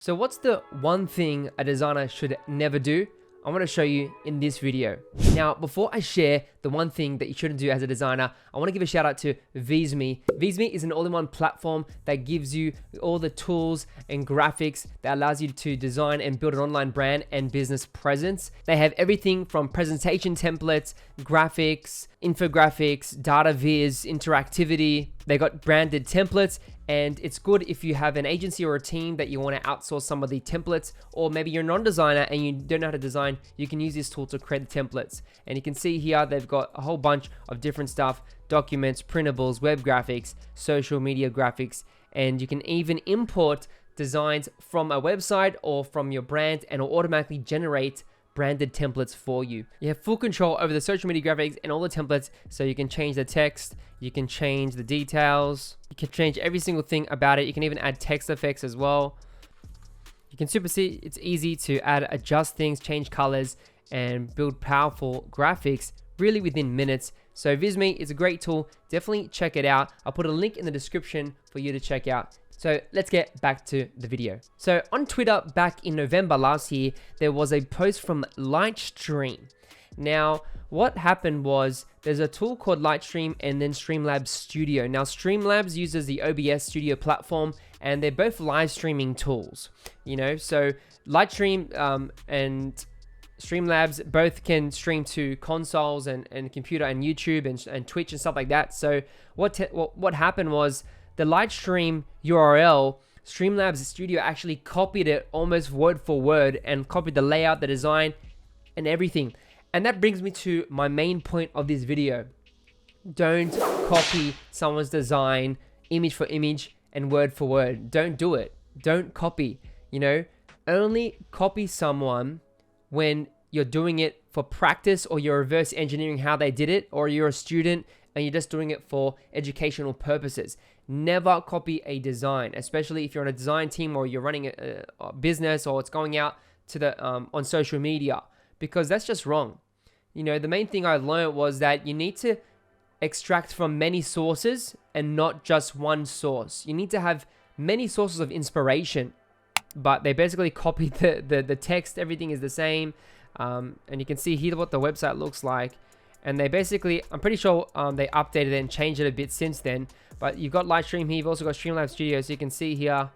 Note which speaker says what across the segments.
Speaker 1: So what's the one thing a designer should never do? I'm going to show you in this video. Now, before I share the one thing that you shouldn't do as a designer, I want to give a shout out to Visme. Visme is an all-in-one platform that gives you all the tools and graphics that allows you to design and build an online brand and business presence. They have everything from presentation templates, graphics, infographics, data viz, interactivity. They got branded templates, and it's good if you have an agency or a team that you want to outsource some of the templates, or maybe you're a non-designer and you don't know how to design. You can use this tool to create the templates. And you can see here they've got a whole bunch of different stuff: documents, printables, web graphics, social media graphics, and you can even import designs from a website or from your brand, and it'll automatically generate branded templates for you. You have full control over the social media graphics and all the templates, so you can change the text, you can change the details, you can change every single thing about it. You can even add text effects as well. You can see it's easy to adjust things, change colors, and build powerful graphics really within minutes. So Visme is a great tool. Definitely check it out. I'll put a link in the description for you to check out. So let's get back to the video. So on Twitter back in November last year, there was a post from Lightstream. Now, what happened was there's a tool called Lightstream and then Streamlabs Studio. Now, Streamlabs uses the OBS Studio platform, and they're both live streaming tools. So Lightstream and Streamlabs both can stream to consoles and computer and YouTube and Twitch and stuff like that. So what happened was the Lightstream URL, Streamlabs Studio actually copied it almost word for word and copied the layout, the design, and everything. And that brings me to my main point of this video. Don't copy someone's design, image for image and word for word. Don't do it. Don't copy. Only copy someone when you're doing it for practice, or you're reverse engineering how they did it, or you're a student and you're just doing it for educational purposes. Never copy a design, especially if you're on a design team or you're running a business, or it's going out to the on social media, because that's just wrong. The main thing I learned was that you need to extract from many sources and not just one source. You need to have many sources of inspiration, but they basically copied the text. Everything is the same, and you can see here what the website looks like. And they basically, I'm pretty sure they updated it and changed it a bit since then. But you've got Lightstream here. You've also got Streamlabs Studio, so you can see here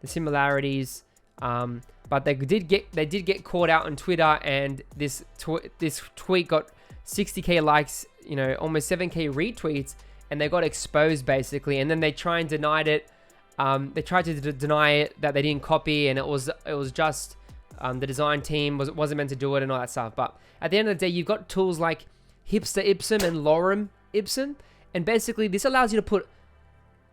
Speaker 1: the similarities. But they did get caught out on Twitter, and this tweet got 60k likes, almost 7k retweets, and they got exposed basically. And then they tried and denied it. They tried to deny it, that they didn't copy, and it was just the design team wasn't meant to do it and all that stuff. But at the end of the day, you've got tools like Ipsum and Lorem Ipsum, and basically this allows you to put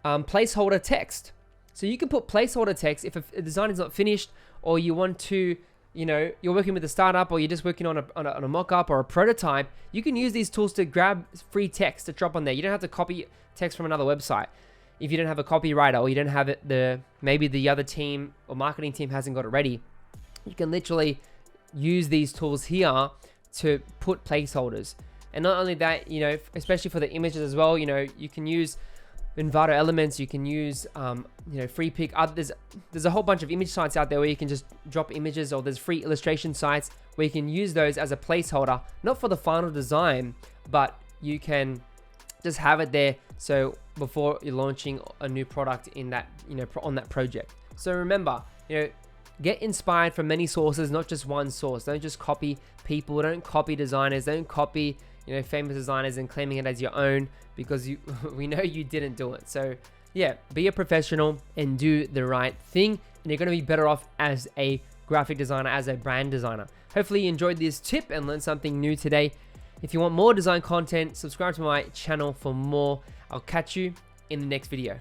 Speaker 1: placeholder text. So you can put placeholder text if a design is not finished, or you want to, you're working with a startup, or you're just working on a mock-up or a prototype. You can use these tools to grab free text to drop on there. You don't have to copy text from another website if you don't have a copywriter, or you don't have it. Maybe the other team or marketing team hasn't got it ready. You can literally use these tools here to put placeholders. And not only that, especially for the images as well, you can use Envato Elements, you can use, Free Pick. There's a whole bunch of image sites out there where you can just drop images, or there's free illustration sites where you can use those as a placeholder, not for the final design, but you can just have it there. So before you're launching a new product in that, on that project. So remember, get inspired from many sources, not just one source. Don't just copy people. Don't copy designers. Don't copy famous designers and claiming it as your own, because we know you didn't do it. So yeah, be a professional and do the right thing, and you're going to be better off as a graphic designer, as a brand designer. Hopefully you enjoyed this tip and learned something new today. If you want more design content, subscribe to my channel for more. I'll catch you in the next video.